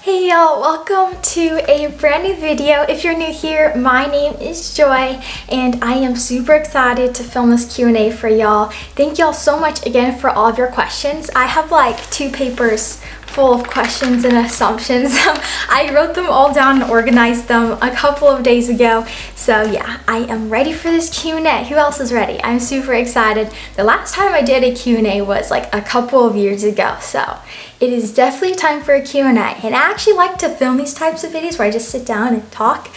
Hey y'all, welcome to a brand new video. If you're new here, my name is Joy and I am super excited to film this Q&A for y'all. Thank y'all so much again for all of your questions. I have like 2 papers full of questions and assumptions. I wrote them all down and organized them a couple of days ago. So yeah, I am ready for this Q&A. Who else is ready? I'm super excited. The last time I did a Q&A was like a couple of years ago. So it is definitely time for a Q&A. And I actually like to film these types of videos where I just sit down and talk.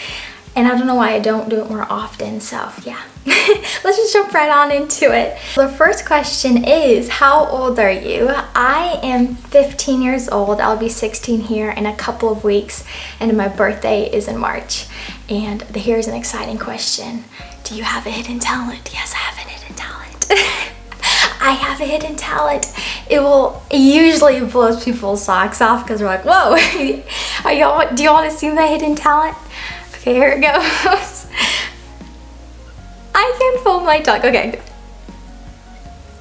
And I don't know why I don't do it more often, so yeah. Let's just jump right on into it. The first question is, how old are you? I am 15 years old. I'll be 16 here in a couple of weeks, and my birthday is in March. And here's an exciting question. Do you have a hidden talent? Yes, I have a hidden talent. I have a hidden talent. It usually blows people's socks off because they're like, whoa, do you want to see my hidden talent? Okay, here it goes. I can fold my tongue. Okay.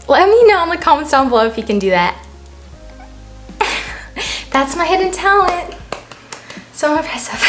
Let me know in the comments down below if you can do that. That's my hidden talent. So impressive.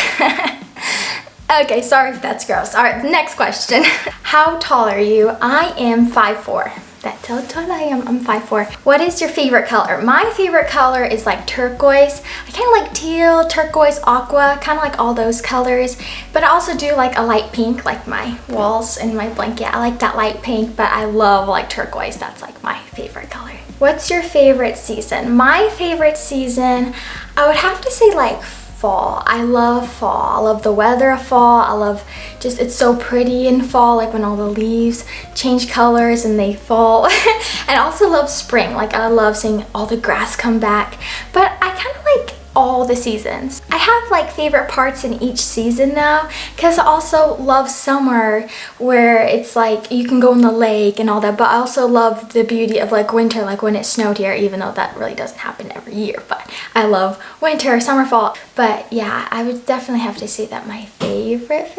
Okay, sorry if that's gross. All right, next question. How tall are you? I am 5'4". That's how tall I am. I'm 5'4". What is your favorite color? My favorite color is like turquoise. I kind of like teal, turquoise, aqua, kind of like all those colors. But I also do like a light pink, like my walls and my blanket. I like that light pink, but I love like turquoise. That's like my favorite color. What's your favorite season? My favorite season, I would have to say like fall. I love fall. I love the weather of fall. I love just, it's so pretty in fall, like when all the leaves change colors and they fall. And I also love spring. Like I love seeing all the grass come back. But I kind of like all the seasons. I have like favorite parts in each season though, because I also love summer where it's like you can go in the lake and all that, but I also love the beauty of like winter, like when it snowed here, even though that really doesn't happen every year. But I love winter, summer, fall. But yeah, I would definitely have to say that my favorite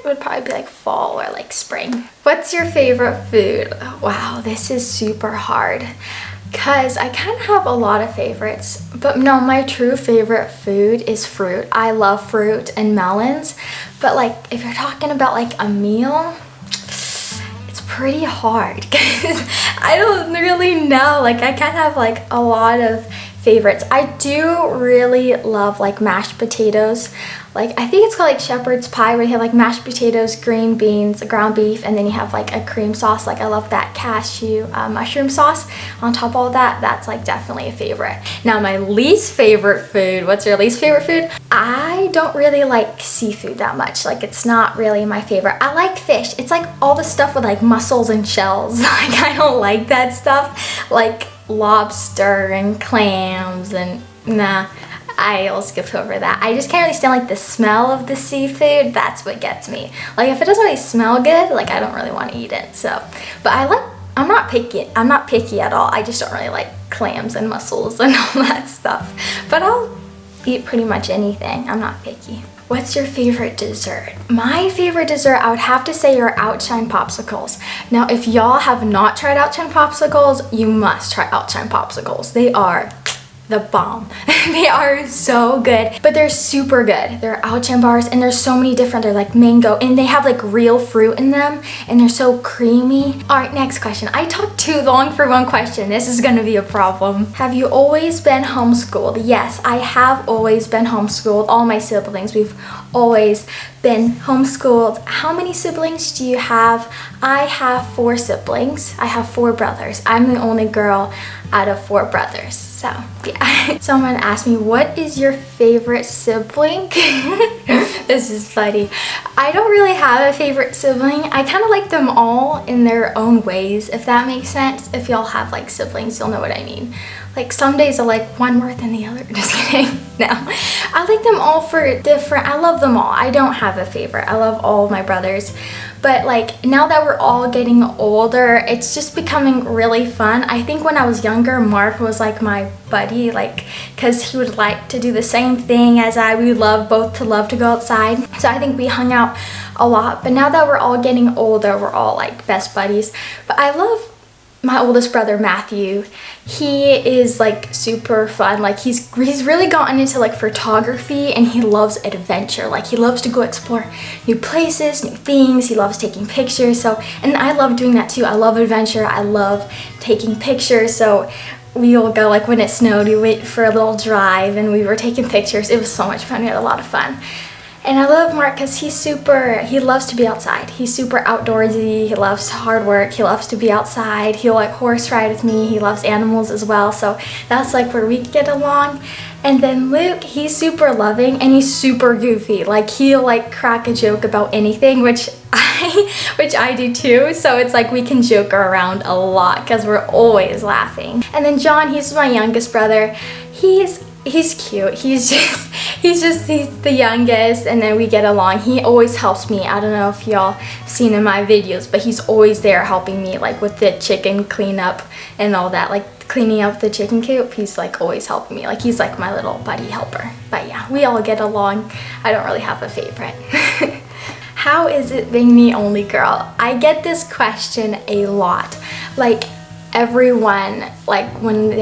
would probably be like fall or like spring. What's your favorite food? Wow, this is super hard. Because I kind of have a lot of favorites, but no, my true favorite food is fruit. I love fruit and melons, but like if you're talking about like a meal, it's pretty hard because I don't really know. Like I kind of have like a lot of favorites. I do really love like mashed potatoes. Like I think it's called like shepherd's pie, where you have like mashed potatoes, green beans, ground beef, and then you have like a cream sauce. Like I love that cashew mushroom sauce on top of all that. That's like definitely a favorite. Now my least favorite food, what's your least favorite food? I don't really like seafood that much. Like it's not really my favorite. I like fish. It's like all the stuff with like mussels and shells. Like I don't like that stuff. Like lobster and clams and nah. I'll skip over that. I just can't really stand like the smell of the seafood. That's what gets me. Like if it doesn't really smell good, like I don't really want to eat it. So, but I'm not picky. I'm not picky at all. I just don't really like clams and mussels and all that stuff. But I'll eat pretty much anything. I'm not picky. What's your favorite dessert? My favorite dessert, I would have to say, are Outshine popsicles. Now, if y'all have not tried Outshine popsicles, you must try Outshine popsicles. They are the bomb. They are so good, but they're super good. They're Outshine bars and there's so many different. They're like mango and they have like real fruit in them and they're so creamy. All right, next question. I talked too long for one question. This is gonna be a problem. Have you always been homeschooled? Yes, I have always been homeschooled. All my siblings, we've always been homeschooled. How many siblings do you have? I have 4 siblings. I have 4 brothers. I'm the only girl out of 4 brothers. So yeah. Someone asked me, what is your favorite sibling? This is funny. I don't really have a favorite sibling. I kind of like them all in their own ways, if that makes sense. If y'all have like siblings, you'll know what I mean. Like some days I like one more than the other. Just kidding. No, I like them all for different, I love them all. I don't have a favorite. I love all of my brothers. But like now that we're all getting older, it's just becoming really fun. I think when I was younger, Mark was like my buddy, like because he would like to do the same thing as I. We both love to go outside. So I think we hung out a lot. But now that we're all getting older, we're all like best buddies. But I love my oldest brother Matthew, he is like super fun. Like he's really gotten into like photography, and he loves adventure. Like he loves to go explore new places, new things. He loves taking pictures. So, and I love doing that too. I love adventure. I love taking pictures. So we'll go, like when it snowed, we went for a little drive and we were taking pictures. It was so much fun. We had a lot of fun. And I love Mark because he loves to be outside. He's super outdoorsy. He loves hard work. He loves to be outside. He'll like horse ride with me. He loves animals as well. So that's like where we get along. And then Luke, he's super loving and he's super goofy. Like he'll like crack a joke about anything, which I do too. So it's like we can joke around a lot because we're always laughing. And then John, he's my youngest brother. He's cute. He's the youngest, and then we get along. He always helps me. I don't know if y'all seen in my videos, but he's always there helping me, like with the chicken cleanup and all that, like cleaning up the chicken coop. He's like always helping me. Like he's like my little buddy helper. But yeah, we all get along. I don't really have a favorite. How is it being the only girl? I get this question a lot. Like everyone, like when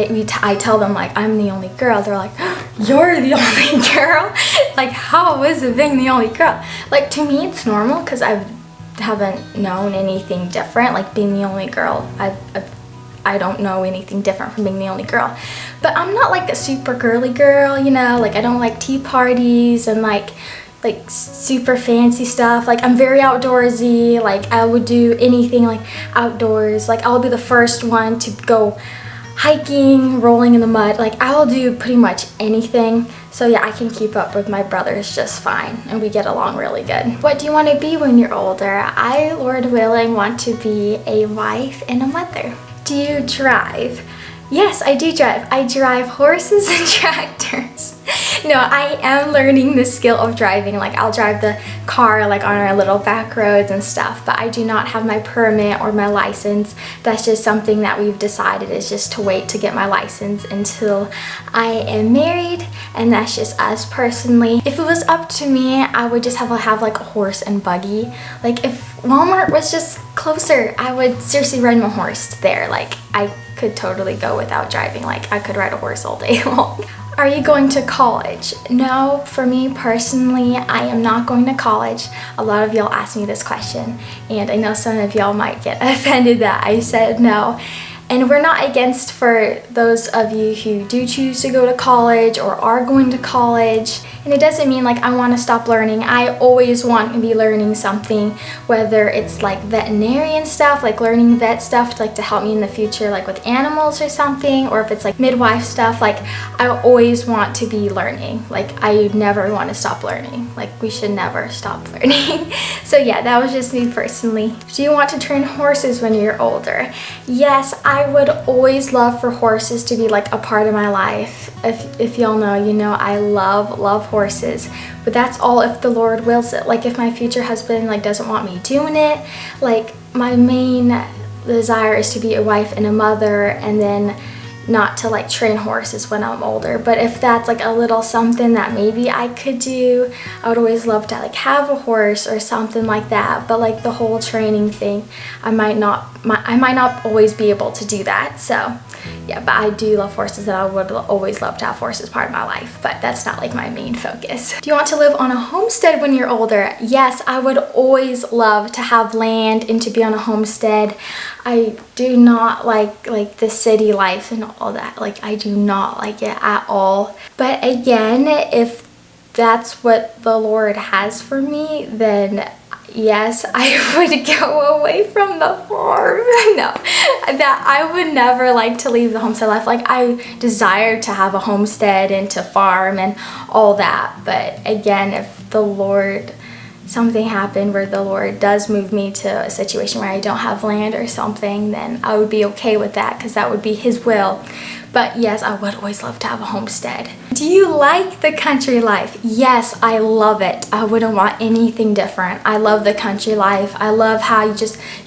I tell them like I'm the only girl, they're like, you're the only girl? Like how is it being the only girl? Like to me it's normal because I haven't known anything different. Like being the only girl, I don't know anything different from being the only girl. But I'm not like a super girly girl, you know, like I don't like tea parties and like super fancy stuff. Like I'm very outdoorsy. Like I would do anything like outdoors. Like I'll be the first one to go hiking, rolling in the mud. Like I'll do pretty much anything. So yeah, I can keep up with my brothers just fine and we get along really good. What do you want to be when you're older? I, Lord willing, want to be a wife and a mother. Do you drive? Yes, I do drive. I drive horses and tractors. No, I am learning the skill of driving. Like I'll drive the car like on our little back roads and stuff, but I do not have my permit or my license. That's just something that we've decided is just to wait to get my license until I am married, and that's just us personally. If it was up to me, I would just have like a horse and buggy. Like if Walmart was just closer, I would seriously ride my horse there. Like I could totally go without driving. Like I could ride a horse all day long. Are you going to college? No, for me personally, I am not going to college. A lot of y'all ask me this question, and I know some of y'all might get offended that I said no. And we're not against for those of you who do choose to go to college or are going to college. And it doesn't mean like I want to stop learning. I always want to be learning something, whether it's like veterinarian stuff, like learning vet stuff like to help me in the future, like with animals or something, or if it's like midwife stuff, like I always want to be learning. Like I never want to stop learning. Like we should never stop learning. So yeah, that was just me personally. Do you want to train horses when you're older? Yes, I would always love for horses to be like a part of my life. If y'all know, you know I love horses, but that's all if the Lord wills it. Like if my future husband like doesn't want me doing it, like my main desire is to be a wife and a mother, and then not to like train horses when I'm older. But if that's like a little something that maybe I could do, I would always love to like have a horse or something like that. But like the whole training thing, I might not always be able to do that. So yeah, but I do love horses and I would always love to have horses part of my life, but that's not like my main focus. Do you want to live on a homestead when you're older? Yes, I would always love to have land and to be on a homestead. I do not like the city life and all that. Like I do not like it at all. But again, if that's what the Lord has for me, then yes, I would go away from the farm. No, that I would never like to leave the homestead life. Like I desire to have a homestead and to farm and all that. But again, if the Lord, something happened where the Lord does move me to a situation where I don't have land or something, then I would be okay with that because that would be His will. But yes, I would always love to have a homestead. Do you like the country life? Yes, I love it. I wouldn't want anything different. I love the country life. I love how you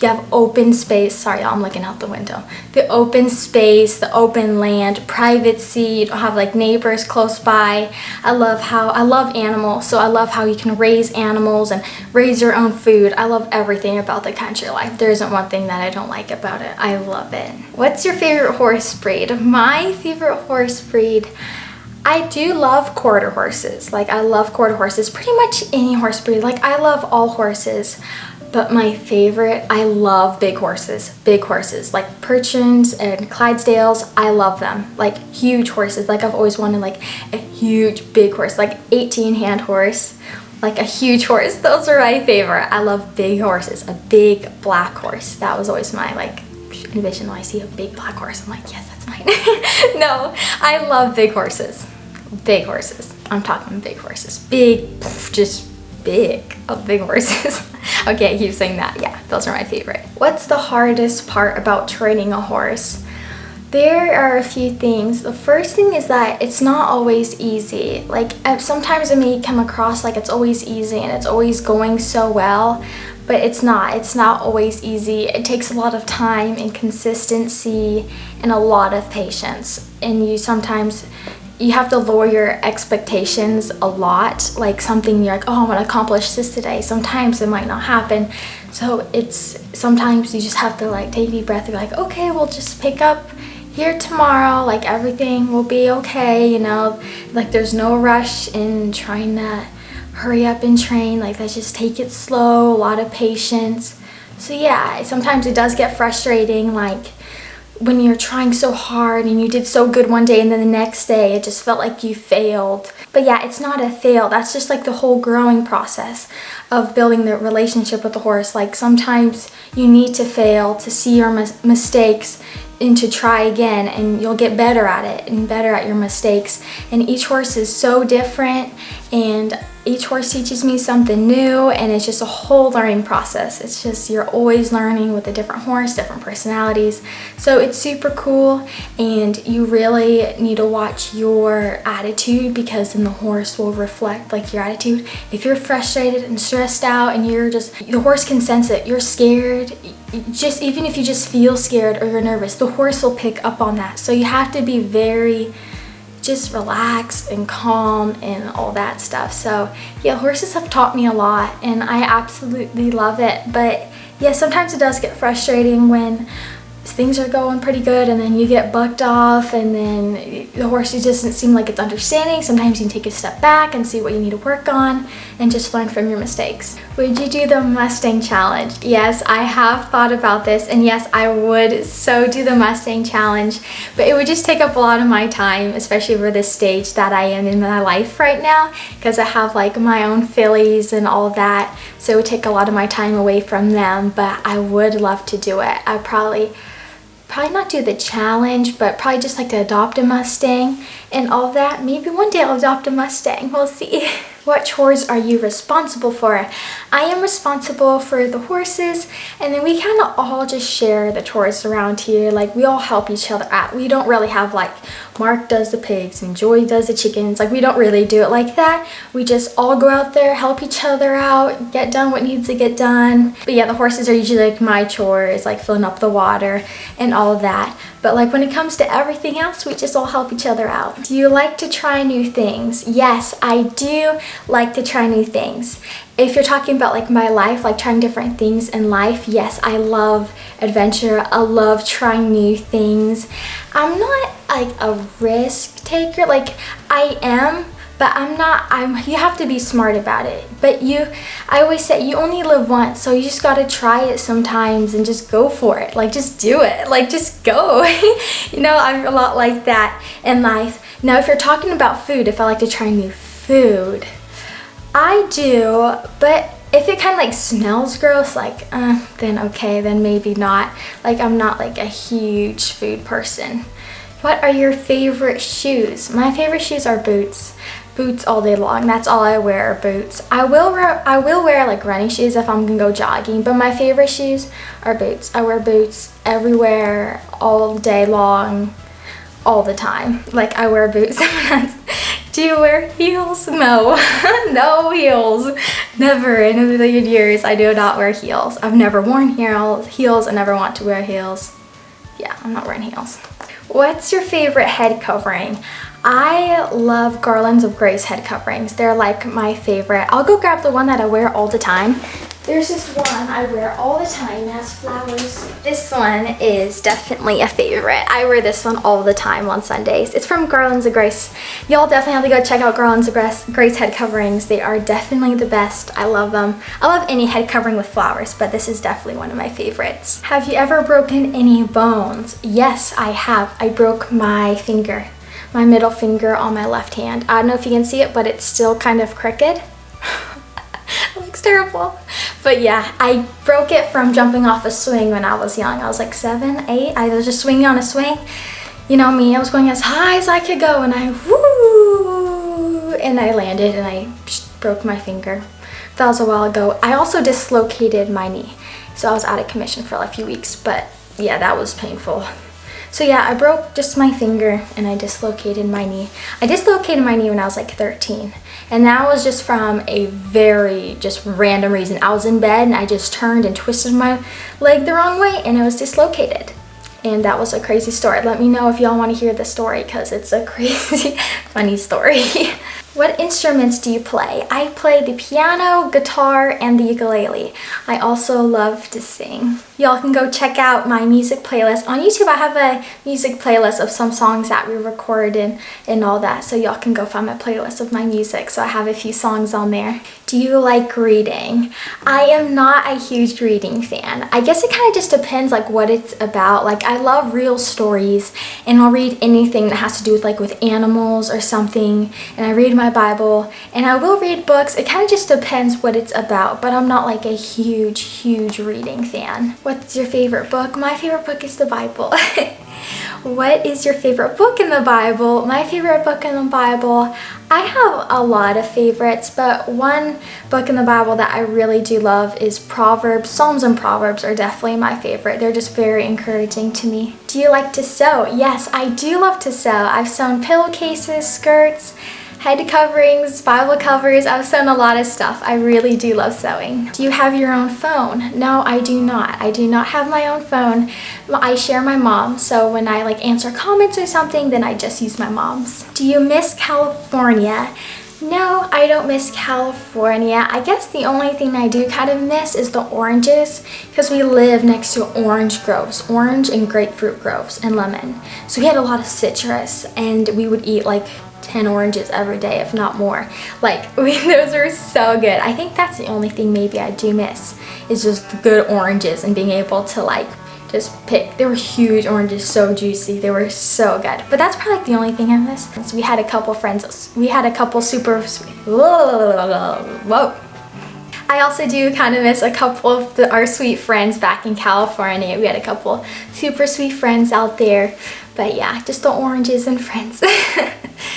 have open space. Sorry, y'all, I'm looking out the window. The open space, the open land, privacy. You don't have like neighbors close by. I love animals, so I love how you can raise animals and raise your own food. I love everything about the country life. There isn't one thing that I don't like about it. I love it. What's your favorite horse breed? My favorite horse breed, I do love quarter horses. Like, I love quarter horses. Pretty much any horse breed. Like, I love all horses. But my favorite, I love big horses. Big horses. Like Percherons and Clydesdales. I love them. Like, huge horses. Like, I've always wanted, like, a huge, big horse. Like, 18-hand horse. Like, a huge horse. Those are my favorite. I love big horses. A big black horse. That was always my, like, envision when I see a big black horse. I'm like, yes, that's mine. No, I love big horses. Big horses. I'm talking big horses. Big, just big. Oh, big horses. Okay, I keep saying that. Yeah, those are my favorite. What's the hardest part about training a horse? There are a few things. The first thing is that it's not always easy. Like, sometimes it may come across like it's always easy and it's always going so well, but it's not. It's not always easy. It takes a lot of time and consistency and a lot of patience. And you have to lower your expectations a lot. Like, something you're like, oh, I want to accomplish this today. Sometimes it might not happen. So sometimes you just have to like take a deep breath and be like, okay, we'll just pick up here tomorrow. Like, everything will be okay, you know? Like, there's no rush in trying to hurry up and train. Like, let's just take it slow, a lot of patience. So yeah, sometimes it does get frustrating, like when you're trying so hard and you did so good one day and then the next day it just felt like you failed. But yeah, it's not a fail. That's just like the whole growing process of building the relationship with the horse. Like, sometimes you need to fail to see your mistakes and to try again, and you'll get better at it and better at your mistakes. And each horse is so different, and each horse teaches me something new, and it's just a whole learning process. It's just, you're always learning with a different horse, different personalities. So it's super cool, and you really need to watch your attitude, because then the horse will reflect like your attitude. If you're frustrated and stressed out and the horse can sense it, you're scared, even if you just feel scared or you're nervous, the horse will pick up on that. So you have to be very just relaxed and calm and all that stuff. So yeah, horses have taught me a lot and I absolutely love it. But yeah, sometimes it does get frustrating when things are going pretty good and then you get bucked off and then the horse just doesn't seem like it's understanding. Sometimes you can take a step back and see what you need to work on and just learn from your mistakes. Would you do the Mustang Challenge? Yes, I have thought about this, and yes, I would so do the Mustang Challenge, but it would just take up a lot of my time, especially for this stage that I am in my life right now, because I have like my own fillies and all that, so it would take a lot of my time away from them. But I would love to do it. I probably not do the challenge, but probably just like to adopt a Mustang and all that. Maybe one day I'll adopt a Mustang, we'll see. What chores are you responsible for? I am responsible for the horses, and then we kind of all just share the chores around here. Like, we all help each other out. We don't really have like Mark does the pigs and Joy does the chickens. Like, we don't really do it like that. We just all go out there, help each other out, get done what needs to get done. But yeah, the horses are usually like my chores, like filling up the water and all of that. But like when it comes to everything else, we just all help each other out. Do you like to try new things? Yes, I do like to try new things. If you're talking about like my life, like trying different things in life, yes, I love adventure. I love trying new things. I'm not like a risk taker. Like, I am, but you have to be smart about it. But I always say you only live once, so you just gotta try it sometimes and just go for it. Like, just do it, like just go. You know, I'm a lot like that in life. Now, if you're talking about food, if I like to try new food, I do, but if it kind of like smells gross, like, then okay, then maybe not. Like, I'm not like a huge food person. What are your favorite shoes? My favorite shoes are boots. Boots all day long. That's all I wear, are boots. I will wear like running shoes if I'm gonna go jogging, but my favorite shoes are boots. I wear boots everywhere, all day long, all the time. Like, I wear boots. Do you wear heels? No, no heels. Never in a million years. I do not wear heels. I've never worn heels. I never want to wear heels. Yeah, I'm not wearing heels. What's your favorite head covering? I love Garlands of Grace head coverings. They're like my favorite. I'll go grab the one that I wear all the time. There's this one I wear all the time. It has flowers. This one is definitely a favorite. I wear this one all the time on Sundays. It's from Garlands of Grace. Y'all definitely have to go check out Garlands of Grace head coverings. They are definitely the best. I love them. I love any head covering with flowers, but this is definitely one of my favorites. Have you ever broken any bones? Yes, I have. I broke my finger, my middle finger on my left hand. I don't know if you can see it, but it's still kind of crooked. It looks terrible. But yeah, I broke it from jumping off a swing when I was young. I was like 7, 8. I was just swinging on a swing. You know me, I was going as high as I could go, and I landed and I broke my finger. That was a while ago. I also dislocated my knee. So I was out of commission for a few weeks, but yeah, that was painful. So yeah, I broke just my finger and I dislocated my knee. I dislocated my knee when I was like 13. And that was just from a very just random reason. I was in bed and I just turned and twisted my leg the wrong way and it was dislocated. And that was a crazy story. Let me know if y'all want to hear the story because it's a crazy, funny story. What instruments do you play? I play the piano, guitar, and the ukulele. I also love to sing. Y'all can go check out my music playlist. On YouTube, I have a music playlist of some songs that we recorded and all that. So y'all can go find my playlist of my music. So I have a few songs on there. Do you like reading? I am not a huge reading fan. I guess it kind of just depends like what it's about. Like I love real stories and I'll read anything that has to do with like with animals or something. And I read my Bible and I will read books. It kind of just depends what it's about, but I'm not like a huge reading fan. What's your favorite book? My favorite book is the Bible. What is your favorite book in the Bible? My favorite book in the Bible, I have a lot of favorites, but one book in the Bible that I really do love is Proverbs. Psalms and Proverbs are definitely my favorite. They're just very encouraging to me. Do you like to sew? Yes, I do love to sew. I've sewn pillowcases, skirts, head coverings, Bible covers. I've sewn a lot of stuff. I really do love sewing. Do you have your own phone? No, I do not. I do not have my own phone. I share my mom, so when I like answer comments or something, then I just use my mom's. Do you miss California? No, I don't miss California. I guess the only thing I do kind of miss is the oranges because we live next to orange groves, orange and grapefruit groves and lemon. So we had a lot of citrus and we would eat like 10 oranges every day, if not more. Like, those are so good. I think that's the only thing maybe I do miss is just the good oranges and being able to like just pick. They were huge oranges, so juicy. They were so good. But that's probably like the only thing I miss. So we had a couple friends. We had a couple super sweet. Whoa. I also do kind of miss a couple of our sweet friends back in California. We had a couple super sweet friends out there. But yeah, just the oranges and friends.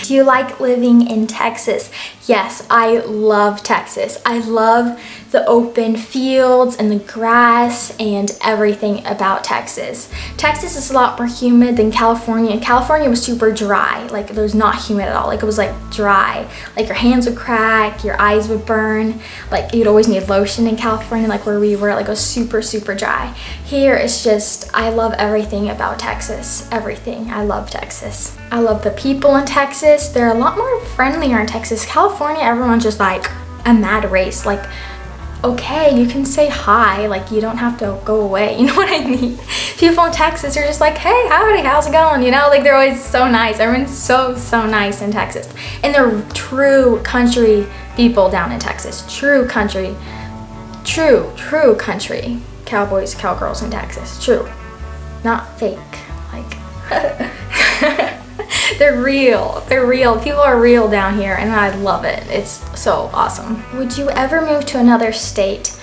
Do you like living in Texas? Yes, I love Texas. I love the open fields and the grass and everything about Texas. Texas is a lot more humid than California. California was super dry. Like it was not humid at all. Like it was like dry. Like your hands would crack, your eyes would burn. Like you'd always need lotion in California, like where we were. Like it was super dry. Here it's just, I love everything about Texas. Everything. I love Texas. I love the people in Texas. They're a lot more friendlier in Texas. California, everyone's just like a mad race. Like, okay, you can say hi, like you don't have to go away, you know what I mean? People in Texas are just like, hey, howdy, how's it going? You know, like they're always so nice. Everyone's so nice in Texas. And they're true country people down in Texas. True country. Cowboys, cowgirls in Texas. True. Not fake. Like, they're real. People are real down here and I love it. It's so awesome. Would you ever move to another state?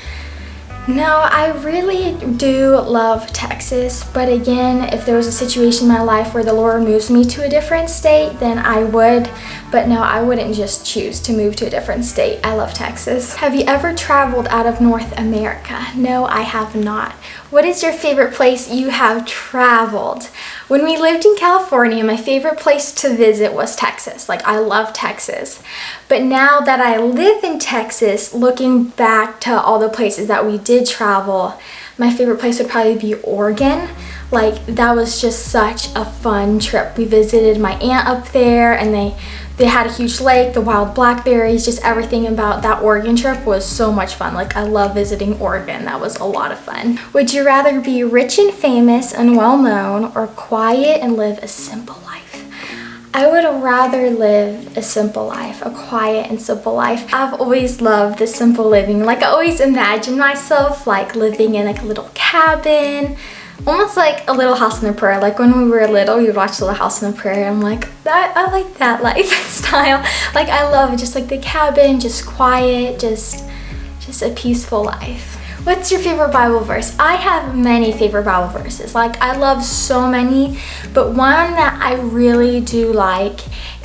No, I really do love Texas, but again, if there was a situation in my life where the Lord moves me to a different state, then I would. But no, I wouldn't just choose to move to a different state. I love Texas. Have you ever traveled out of North America? No, I have not. What is your favorite place you have traveled? When we lived in California, my favorite place to visit was Texas. Like, I love Texas. But now that I live in Texas, looking back to all the places that we did travel, my favorite place would probably be Oregon. Like, that was just such a fun trip. We visited my aunt up there, and they had a huge lake, the wild blackberries, just everything about that Oregon trip was so much fun. Like, I love visiting Oregon. That was a lot of fun. Would you rather be rich and famous and well known, or quiet and live a simple life? I would rather live a simple life, a quiet and simple life. I've always loved the simple living. Like, I always imagine myself like living in like a little cabin, almost like a Little House on the Prairie. Like, when we were little, we would watch Little House on the Prairie. I'm like, I like that lifestyle. Like, I love just like the cabin, just quiet, just a peaceful life. What's your favorite Bible verse? I have many favorite Bible verses. Like, I love so many, but one that I really do like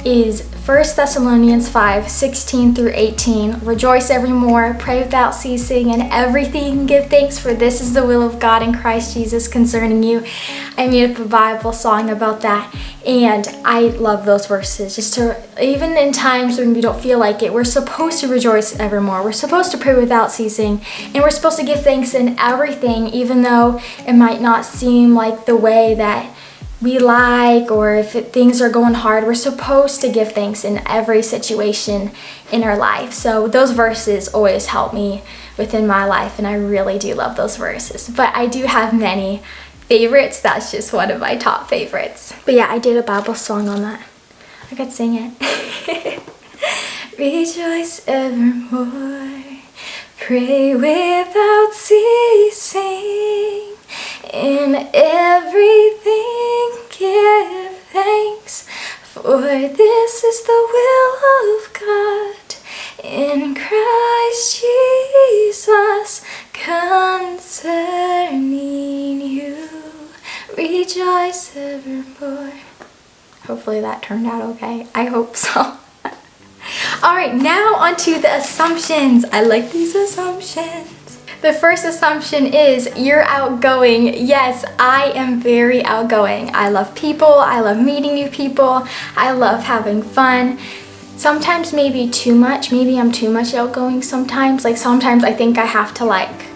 is 1 Thessalonians 5:16-18. Rejoice evermore, pray without ceasing, and everything give thanks, for this is the will of God in Christ Jesus concerning you. I made up a Bible song about that, and I love those verses. Just to, even in times when we don't feel like it, we're supposed to rejoice evermore. We're supposed to pray without ceasing, and we're supposed to give thanks in everything, even though it might not seem like the way that we like, or if things are going hard, we're supposed to give thanks in every situation in our life. So those verses always help me within my life, and I really do love those verses. But I do have many favorites. That's just one of my top favorites. But yeah, I did a Bible song on that. I could sing it. Rejoice evermore, pray without ceasing, in everything give thanks, for this is the will of God in Christ Jesus concerning you. Rejoice evermore. Hopefully that turned out okay. I hope so. Alright, now onto the assumptions. I like these assumptions. The first assumption is you're outgoing. Yes, I am very outgoing. I love people. I love meeting new people. I love having fun. Sometimes maybe too much. Maybe I'm too much outgoing sometimes. Like, sometimes I think I have to like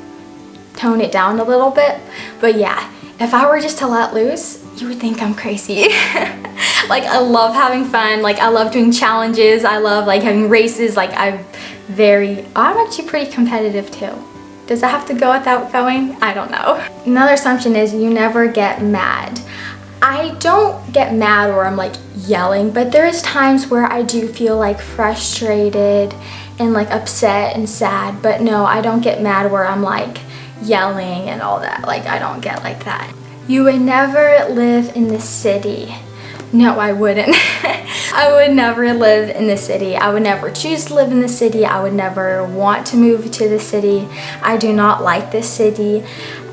tone it down a little bit. But yeah, if I were just to let loose, you would think I'm crazy. Like, I love having fun. Like, I love doing challenges. I love like having races. Like, I'm actually pretty competitive too. Does that have to go without going? I don't know. Another assumption is you never get mad. I don't get mad where I'm like yelling, but there is times where I do feel like frustrated and like upset and sad. But no, I don't get mad where I'm like yelling and all that. Like, I don't get like that. You would never live in the city. No, I wouldn't. I would never live in the city. I would never choose to live in the city. I would never want to move to the city. I do not like this city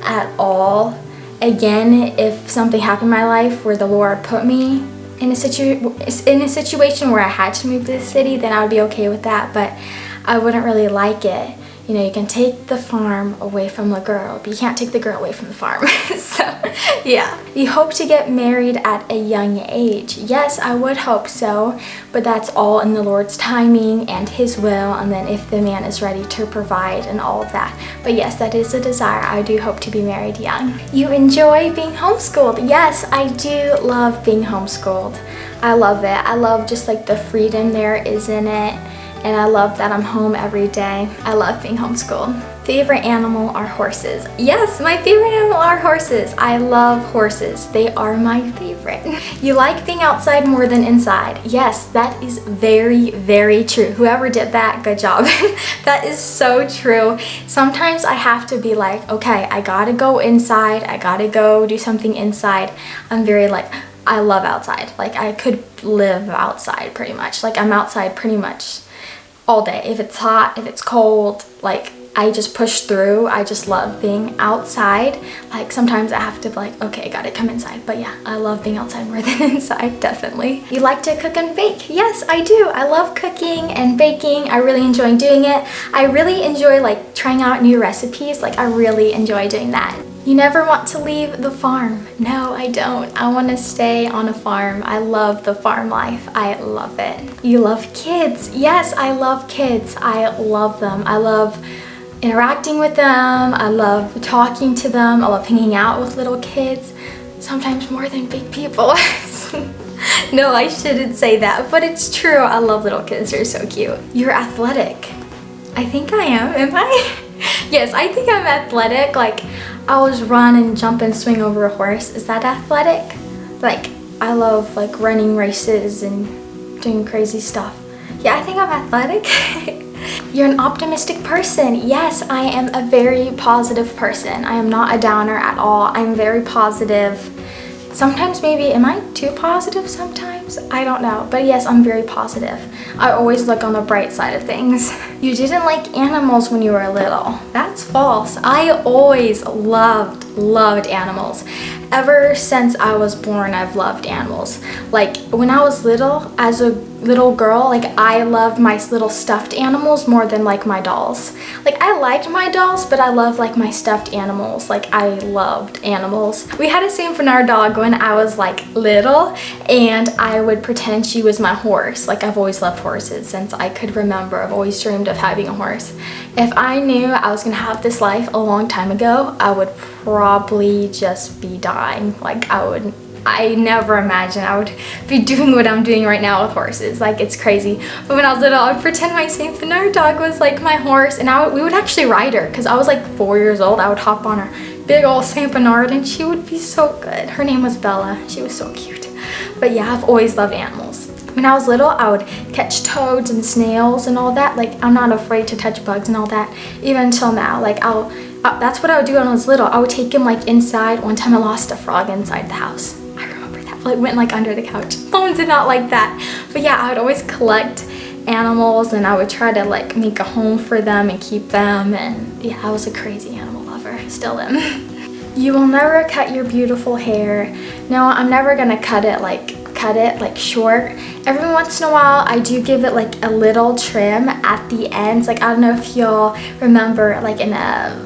at all. Again, if something happened in my life where the Lord put me in a situation where I had to move to the city, then I would be okay with that, but I wouldn't really like it. You know, you can take the farm away from the girl, but you can't take the girl away from the farm. So, yeah. You hope to get married at a young age. Yes, I would hope so, but that's all in the Lord's timing and His will, and then if the man is ready to provide and all of that. But yes, that is a desire. I do hope to be married young. You enjoy being homeschooled. Yes, I do love being homeschooled. I love it. I love just like the freedom there is in it. And I love that I'm home every day. I love being homeschooled. Favorite animal are horses. Yes, my favorite animal are horses. I love horses. They are my favorite. You like being outside more than inside. Yes, that is very, very true. Whoever did that, good job. That is so true. Sometimes I have to be like, okay, I gotta go inside. I gotta go do something inside. I'm very like, I love outside. Like, I could live outside pretty much. Like, I'm outside pretty much all day. If it's hot, if it's cold, like I just push through. I just love being outside. Like sometimes I have to be like, okay, gotta come inside. But yeah, I love being outside more than inside, definitely. You like to cook and bake? Yes, I do. I love cooking and baking. I really enjoy doing it. I really enjoy like trying out new recipes. Like I really enjoy doing that. You never want to leave the farm. No, I don't. I want to stay on a farm. I love the farm life. I love it. You love kids? Yes, I love kids. I love them. I love interacting with them. I love talking to them. I love hanging out with little kids, sometimes more than big people. No, I shouldn't say that, but it's true. I love little kids. They're so cute. You're athletic. I think I am I? Yes, I think I'm athletic. Like I always run and jump and swing over a horse. Is that athletic? Like I love like running races and doing crazy stuff. Yeah, I think I'm athletic. You're an optimistic person. Yes, I am a very positive person. I am not a downer at all. I'm very positive. Sometimes maybe, am I too positive sometimes? I don't know, but yes, I'm very positive. I always look on the bright side of things. You didn't like animals when you were little. That's false. I always loved animals. Ever since I was born, I've loved animals. Like when I was little, as a little girl, like I loved my little stuffed animals more than like my dolls. Like I liked my dolls, but I love like my stuffed animals. Like I loved animals. We had a Saint Bernard dog when I was like little, and I would pretend she was my horse. Like I've always loved horses since I could remember. I've always dreamed of having a horse. If I knew I was gonna have this life a long time ago, I would probably just be dying. Like I never imagined I would be doing what I'm doing right now with horses. Like it's crazy. But when I was little, I would pretend my Saint Bernard dog was like my horse, and we would actually ride her because I was like 4 years old. I would hop on her big old Saint Bernard and she would be so good. Her name was Bella. She was so cute. But yeah, I've always loved animals. When I was little, I would catch toads and snails and all that. Like I'm not afraid to touch bugs and all that, even until now. Like that's what I would do when I was little. I would take him like inside. One time I lost a frog inside the house. I remember that. Like went like under the couch. Mom did not like that. But yeah, I would always collect animals and I would try to like make a home for them and keep them. And yeah, I was a crazy animal lover. Still am. You will never cut your beautiful hair. No, I'm never gonna cut it like short. Every once in a while I do give it like a little trim at the ends. Like I don't know if you'll remember, like in a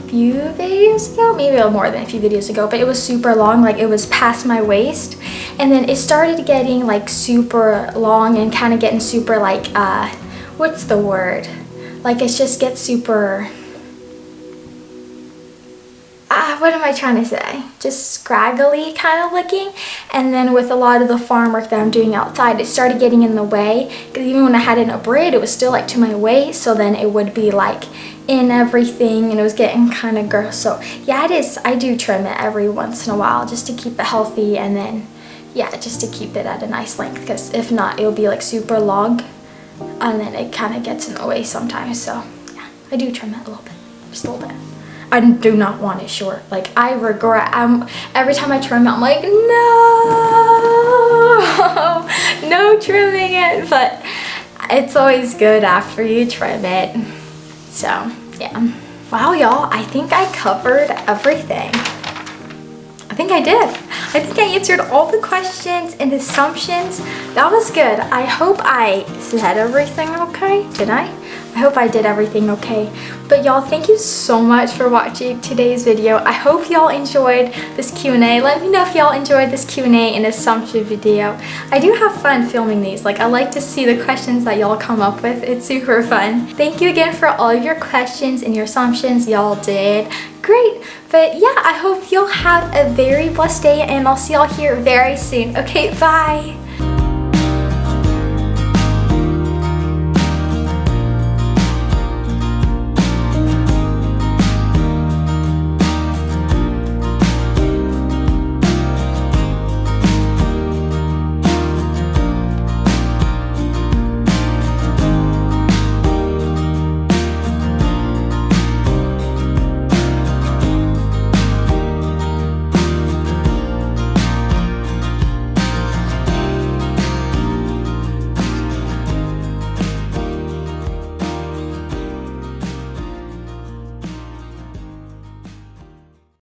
few videos ago, maybe more than a few videos ago, but it was super long. Like it was past my waist, and then it started getting like super long and kind of getting super like what's the word, like it just gets super what am I trying to say? Just scraggly kind of looking. And then with a lot of the farm work that I'm doing outside, it started getting in the way. Because even when I had it in a braid, it was still like to my waist. So then it would be like in everything and it was getting kind of gross. So yeah, it is. I do trim it every once in a while just to keep it healthy. And then yeah, just to keep it at a nice length. Because if not, it'll be like super long. And then it kind of gets in the way sometimes. So yeah, I do trim it a little bit. Just a little bit. I do not want it short. Like I regret, every time I trim it, I'm like, no, no trimming it. But it's always good after you trim it. So yeah. Wow, y'all, I think I covered everything. I think I did. I think I answered all the questions and assumptions. That was good. I hope I said everything okay. Did I? I hope I did everything okay. But y'all, thank you so much for watching today's video. I hope y'all enjoyed this Q&A. Let me know if y'all enjoyed this Q&A and assumption video. I do have fun filming these. Like I like to see the questions that y'all come up with. It's super fun. Thank you again for all of your questions and your assumptions. Y'all did great. But yeah, I hope you'll have a very blessed day and I'll see y'all here very soon. Okay, bye.